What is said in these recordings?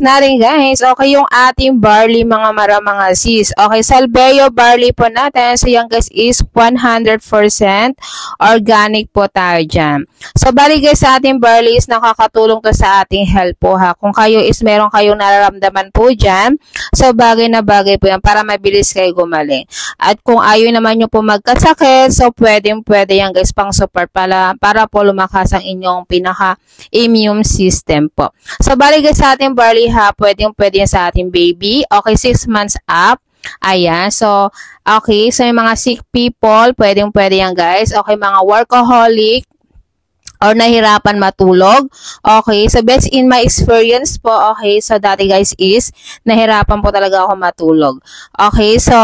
natin guys, okay, yung ating barley mga sis. Okay, Salveyo barley po natin. So yan guys is 100% organic po tayo dyan. So bali guys sa ating barley is nakakatulong to sa ating health po ha. Kung kayo is meron kayong nararamdaman po dyan, so bagay na bagay po yan para mabilis kayo gumaling. At kung ayaw naman nyo po magkasakit, so pwede yan guys pang support para po lumakas ang inyong pinaka-immune system po. So bali guys sa ating barley ha, pwede yan sa ating baby. Okay, 6 months up. Ayan, so, okay, so yung mga sick people, pwede yan guys. Okay, mga workaholic, or nahirapan matulog. Okay, so based in my experience po, okay, so dati guys is, nahirapan po talaga ako matulog. Okay, so,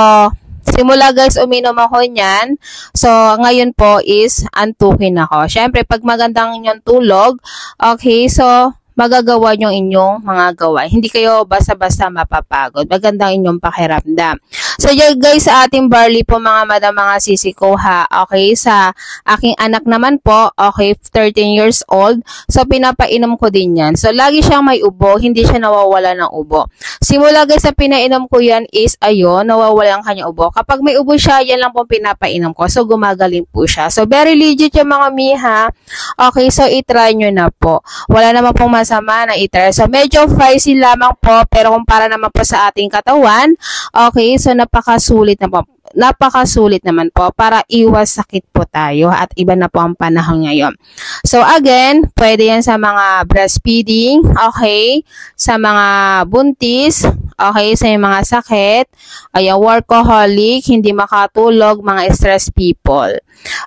simula guys, uminom ako niyan. So, ngayon po is, antukin ako. Syempre, pag magandang inyong tulog, okay, so, magagawa nyo inyong mga gawa. Hindi kayo basta-basta mapapagod. Magandang inyong pakiramdam. So, yun guys, sa ating barley po mga madam, mga sisi ko ha. Okay, sa aking anak naman po, okay, 13 years old. So, pinapainom ko din yan. So, lagi siyang may ubo. Hindi siya nawawala ng ubo. Simula guys, sa pinainom ko yan is, ayun, nawawala ang kanya ubo. Kapag may ubo siya, yan lang po pinapainom ko. So, gumagaling po siya. So, very legit yung mga miha. Okay, so, itry nyo na po. Wala naman pong masama na itry. So, medyo pricey lamang po, pero kumpara naman po sa ating katawan, okay, so napakasulit naman po para iwas sakit po tayo at iba na po ang panahon ngayon. So, again, pwede yan sa mga breastfeeding, okay, sa mga buntis, okay, sa mga sakit, ay workaholic, hindi makatulog, mga stress people.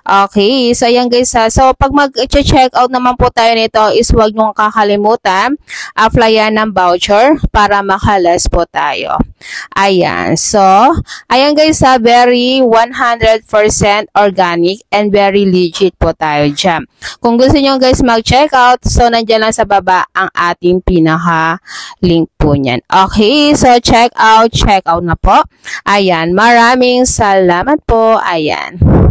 Okay, so ayan guys ha. So, pag mag-check out naman po tayo nito is huwag niyong kakalimutan, applyan ng voucher para makalas po tayo. Ayan, so, ayan guys ha, very 100% organic and very legit po tayo dyan. Kung gusto niyo guys mag-check out, so nandiyan lang sa baba ang ating pinaka-link po niyan. Okay, so check out na po. Ayan, maraming salamat po. Ayan.